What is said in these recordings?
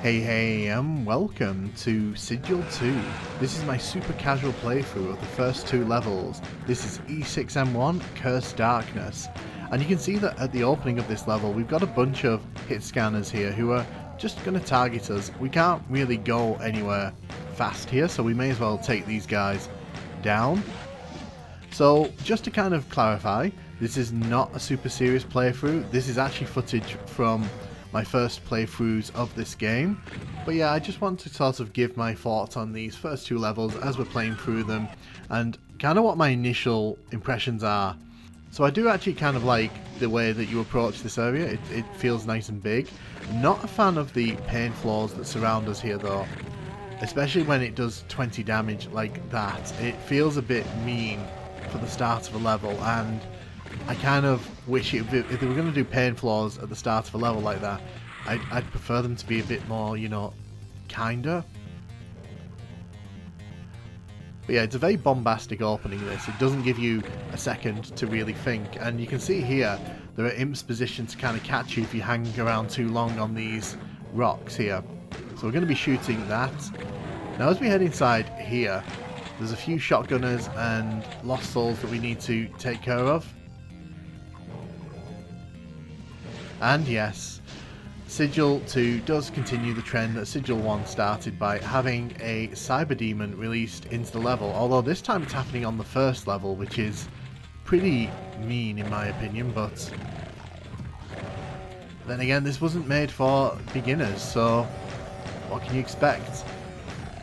Hey, welcome to Sigil 2. This is my super casual playthrough of the first two levels. This is E6M1, Cursed Darkness. And you can see that at the opening of this level, we've got a bunch of hit scanners here who are just going to target us. We can't really go anywhere fast here, so we may as well take these guys down. So, just to kind of clarify, this is not a super serious playthrough. This is actually footage from my first playthroughs of this game. But yeah, I just want to sort of give my thoughts on these first two levels as we're playing through them and kind of what my initial impressions are. So I do actually kind of like the way that you approach this area. It feels nice and big. Not a fan of the pain floors that surround us here though. Especially when it does 20 damage like that. It feels a bit mean for the start of a level, and I kind of wish if they were going to do pain floors at the start of a level like that, I'd prefer them to be a bit more, you know, kinder. But yeah, it's a very bombastic opening this. It doesn't give you a second to really think, and you can see here there are imps positioned to kind of catch you if you hang around too long on these rocks here. So we're going to be shooting that. Now as we head inside here, there's a few shotgunners and lost souls that we need to take care of. And yes, Sigil 2 does continue the trend that Sigil 1 started by having a cyber demon released into the level, although this time it's happening on the first level, which is pretty mean in my opinion, but then again, this wasn't made for beginners, so what can you expect?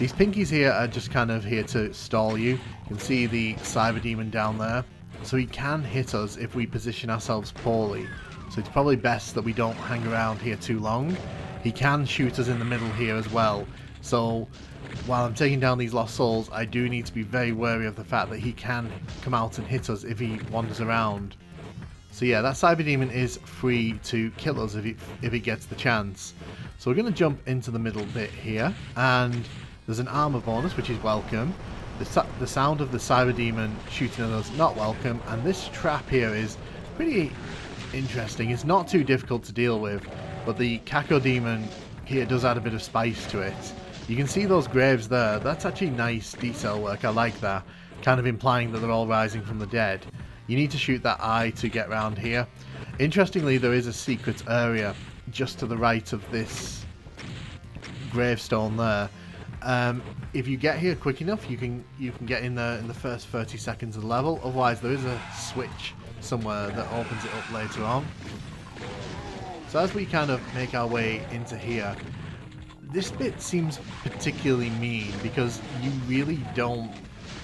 These pinkies here are just kind of here to stall you. You can see the cyber demon down there, so he can hit us if we position ourselves poorly. So it's probably best that we don't hang around here too long. He can shoot us in the middle here as well. So while I'm taking down these lost souls, I do need to be very wary of the fact that he can come out and hit us if he wanders around. So yeah, that cyber demon is free to kill us if he gets the chance. So we're going to jump into the middle bit here, and there's an armor bonus which is welcome. The sound of the cyber demon shooting at us, not welcome, and this trap here is pretty interesting. It's not too difficult to deal with, but the Caco demon here does add a bit of spice to it. You can see those graves there. That's actually nice detail work. I like that, kind of implying that they're all rising from the dead. You need to shoot that eye to get round here. Interestingly, there is a secret area just to the right of this gravestone there. If you get here quick enough, you can get in there in the first 30 seconds of the level. Otherwise, there is a switch somewhere that opens it up later on. So as we kind of make our way into here, this bit seems particularly mean because you really don't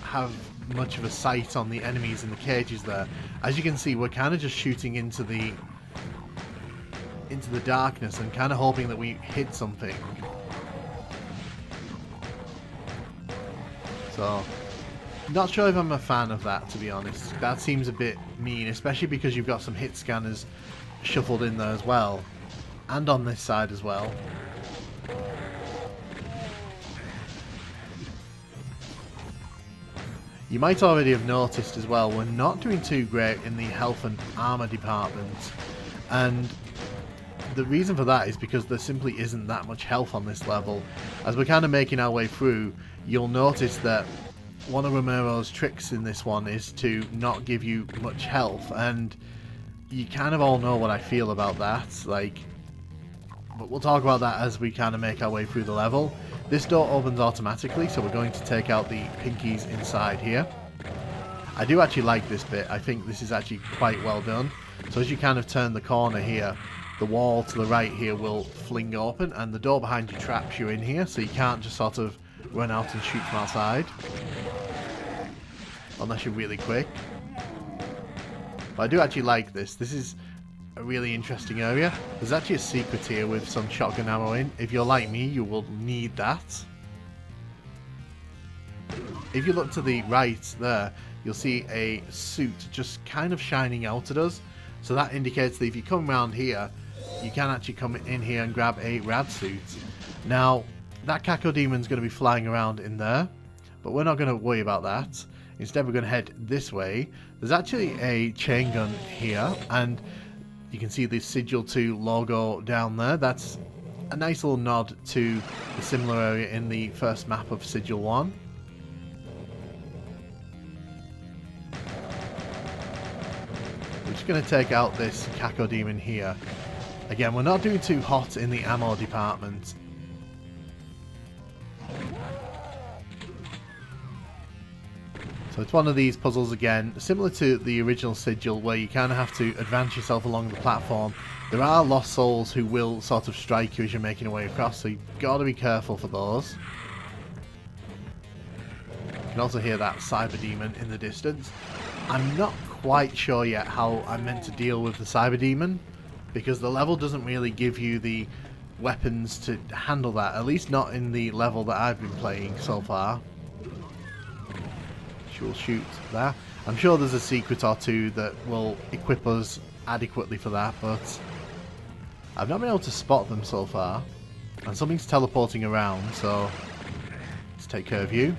have much of a sight on the enemies in the cages there. As you can see, we're kind of just shooting into the darkness and kind of hoping that we hit something. So, not sure if I'm a fan of that, to be honest. That seems a bit mean, especially because you've got some hit scanners shuffled in there as well. And on this side as well. You might already have noticed as well, we're not doing too great in the health and armor department. And the reason for that is because there simply isn't that much health on this level. As we're kind of making our way through, you'll notice that one of Romero's tricks in this one is to not give you much health, and you kind of all know what I feel about that, but we'll talk about that as we kind of make our way through the level. This door opens automatically, so we're going to take out the pinkies inside here. I do actually like this bit. I think this is actually quite well done. So as you kind of turn the corner here, the wall to the right here will fling open, and the door behind you traps you in here, so you can't just sort of run out and shoot from outside. Unless you're really quick. But I do actually like this. This is a really interesting area. There's actually a secret here with some shotgun ammo in. If you're like me, you will need that. If you look to the right there, you'll see a suit just kind of shining out at us. So that indicates that if you come around here, you can actually come in here and grab a rad suit. Now, that Caco demon's going to be flying around in there, but we're not going to worry about that. Instead, we're going to head this way. There's actually a chain gun here, and you can see the Sigil 2 logo down there. That's a nice little nod to the similar area in the first map of Sigil 1. We're just going to take out this Cacodemon here. Again, we're not doing too hot in the ammo department. So it's one of these puzzles again, similar to the original Sigil, where you kind of have to advance yourself along the platform. There are lost souls who will sort of strike you as you're making your way across, so you've got to be careful for those. You can also hear that Cyber Demon in the distance. I'm not quite sure yet how I'm meant to deal with the Cyber Demon, because the level doesn't really give you the weapons to handle that, at least not in the level that I've been playing so far. We'll shoot there. I'm sure there's a secret or two that will equip us adequately for that, but I've not been able to spot them so far. And something's teleporting around, so let's take care of you.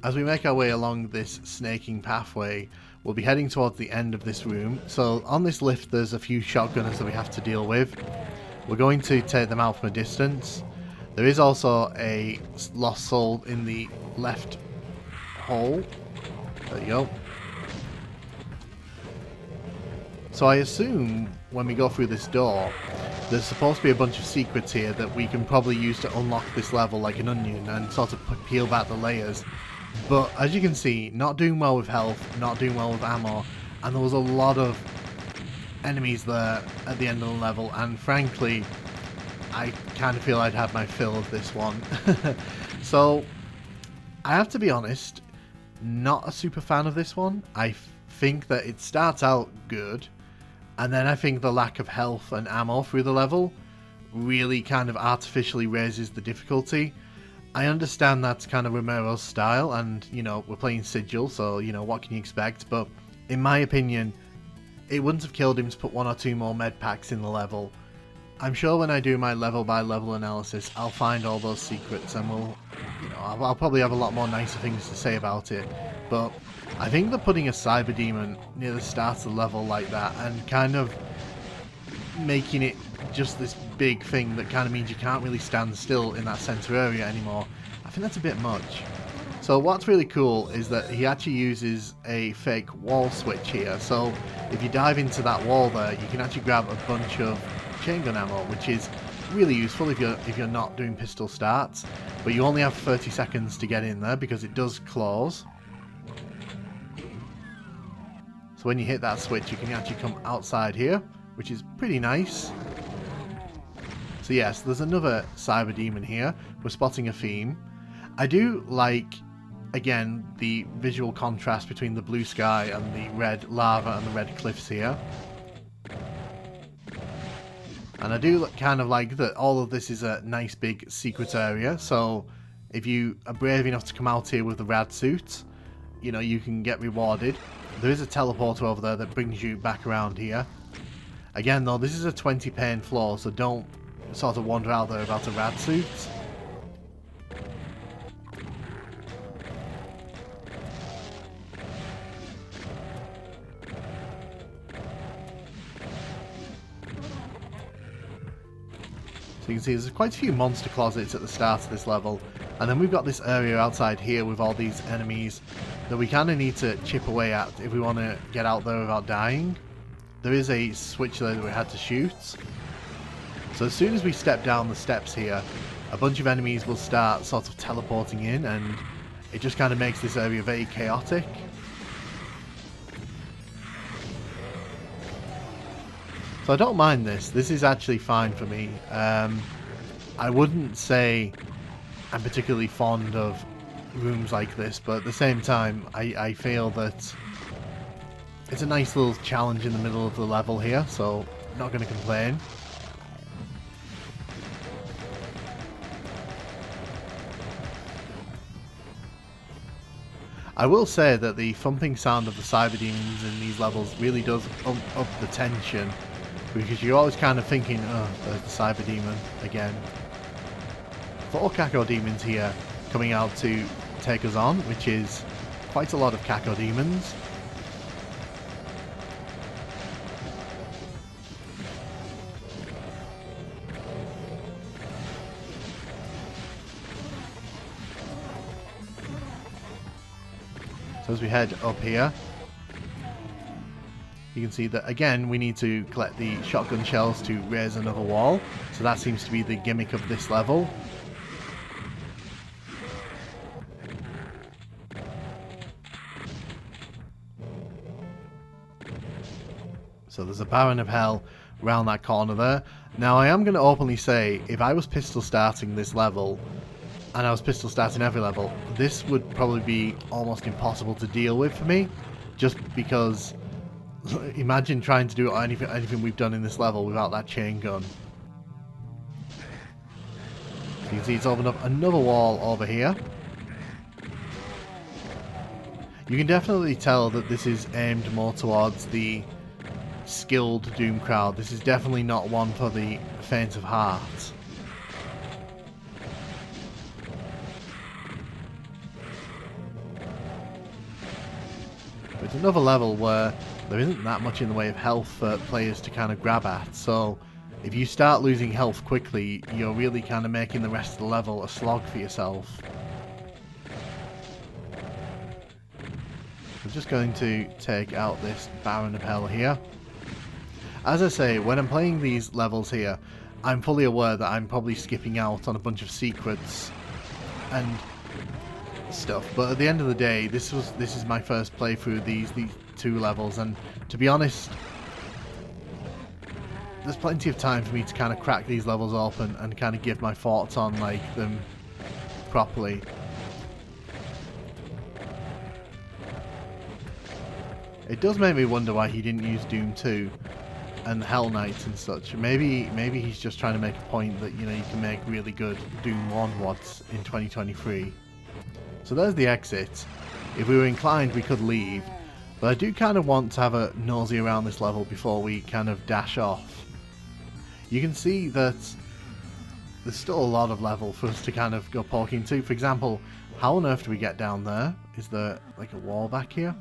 As we make our way along this snaking pathway, we'll be heading towards the end of this room. So on this lift there's a few shotgunners that we have to deal with. We're going to take them out from a distance. There is also a lost soul in the left hole. There you go. So I assume when we go through this door, there's supposed to be a bunch of secrets here that we can probably use to unlock this level like an onion and sort of peel back the layers. But as you can see, not doing well with health, not doing well with ammo, and there was a lot of enemies there at the end of the level, and frankly, I kind of feel I'd had my fill of this one. So I have to be honest, not a super fan of this one. I think that it starts out good, and then I think the lack of health and ammo through the level really kind of artificially raises the difficulty. I understand that's kind of Romero's style, and you know, we're playing Sigil, so you know, what can you expect? But in my opinion, it wouldn't have killed him to put one or two more med packs in the level. I'm sure when I do my level by level analysis, I'll find all those secrets, and we'll, you know, I'll probably have a lot more nicer things to say about it. But I think that putting a Cyber Demon near the start of the level like that, and kind of making it just this big thing that kind of means you can't really stand still in that center area anymore, I think that's a bit much. So what's really cool is that he actually uses a fake wall switch here. So if you dive into that wall there, you can actually grab a bunch of chain gun ammo, which is really useful if you're not doing pistol starts, but you only have 30 seconds to get in there because it does close. So when you hit that switch, you can actually come outside here, which is pretty nice. So yes, there's another Cyber Demon here. We're spotting a theme. I do like, again, the visual contrast between the blue sky and the red lava and the red cliffs here. And I do kind of like that all of this is a nice big secret area, so if you are brave enough to come out here with the rad suit, you know, you can get rewarded. There is a teleporter over there that brings you back around here. Again though, this is a 20 pane floor, so don't sort of wander out there about a rad suit. So you can see there's quite a few monster closets at the start of this level, and then we've got this area outside here with all these enemies that we kind of need to chip away at if we want to get out there without dying. There is a switch there that we had to shoot. So as soon as we step down the steps here, a bunch of enemies will start sort of teleporting in, and it just kind of makes this area very chaotic. So I don't mind this. This is actually fine for me. I wouldn't say I'm particularly fond of rooms like this, but at the same time, I feel that it's a nice little challenge in the middle of the level here, so I'm not going to complain. I will say that the thumping sound of the Cyber Demons in these levels really does up the tension, because you're always kind of thinking, oh, there's the Cyber Demon again. 4 Cacodemons here coming out to take us on, which is quite a lot of Cacodemons. So as we head up here, you can see that again we need to collect the shotgun shells to raise another wall. So that seems to be the gimmick of this level. So there's a Baron of Hell around that corner there. Now I am going to openly say, if I was pistol starting this level, and I was pistol starting every level, this would probably be almost impossible to deal with for me. Just because, imagine trying to do anything we've done in this level without that chain gun. So you can see it's opened up another wall over here. You can definitely tell that this is aimed more towards the skilled Doom crowd. This is definitely not one for the faint of heart. It's another level where there isn't that much in the way of health for players to kind of grab at, so if you start losing health quickly, you're really kind of making the rest of the level a slog for yourself. I'm just going to take out this Baron of Hell here. As I say, when I'm playing these levels here, I'm fully aware that I'm probably skipping out on a bunch of secrets and stuff, but at the end of the day, this is my first playthrough these two levels, and to be honest, there's plenty of time for me to kind of crack these levels open and kind of give my thoughts on like them properly. It does make me wonder why he didn't use Doom 2 and Hell Knights and such. Maybe he's just trying to make a point that, you know, you can make really good Doom 1 WODs in 2023. So there's the exit. If we were inclined, we could leave, but I do kind of want to have a nosy around this level before we kind of dash off. You can see that there's still a lot of level for us to kind of go poking to. For example, how on earth do we get down there? Is there like a wall back here?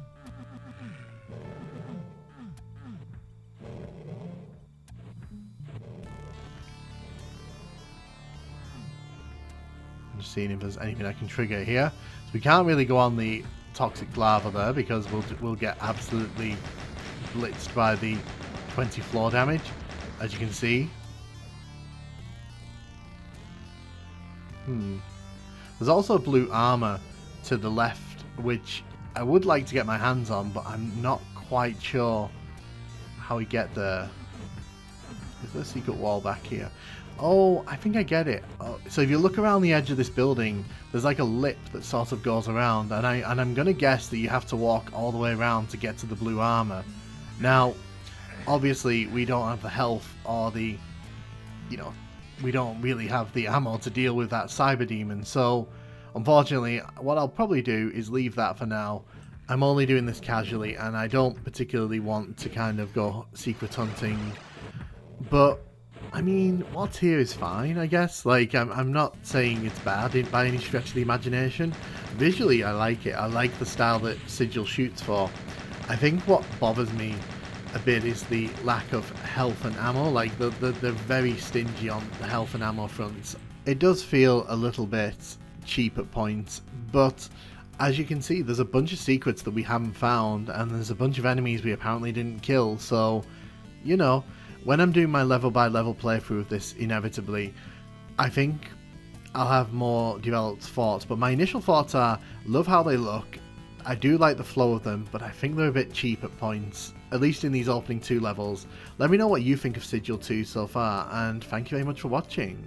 I'm just seeing if there's anything I can trigger here. So we can't really go on the toxic lava there because we'll get absolutely blitzed by the 20 floor damage, as you can see. There's also blue armor to the left, which I would like to get my hands on, but I'm not quite sure how we get there. Is there a secret wall back here? Oh, I think I get it. Oh, so if you look around the edge of this building, there's like a lip that sort of goes around, and I'm gonna guess that you have to walk all the way around to get to the blue armor. Now, obviously, we don't have the health or the, you know, we don't really have the ammo to deal with that cyber demon. So, unfortunately, what I'll probably do is leave that for now. I'm only doing this casually, and I don't particularly want to kind of go secret hunting, but I mean, what's here is fine, I guess. Like, I'm not saying it's bad by any stretch of the imagination. Visually, I like it. I like the style that Sigil shoots for. I think what bothers me a bit is the lack of health and ammo. Like, they're very stingy on the health and ammo fronts. It does feel a little bit cheap at points, but as you can see, there's a bunch of secrets that we haven't found, and there's a bunch of enemies we apparently didn't kill, so, you know, when I'm doing my level by level playthrough of this, inevitably, I think I'll have more developed thoughts, but my initial thoughts are, love how they look, I do like the flow of them, but I think they're a bit cheap at points, at least in these opening two levels. Let me know what you think of Sigil 2 so far, and thank you very much for watching.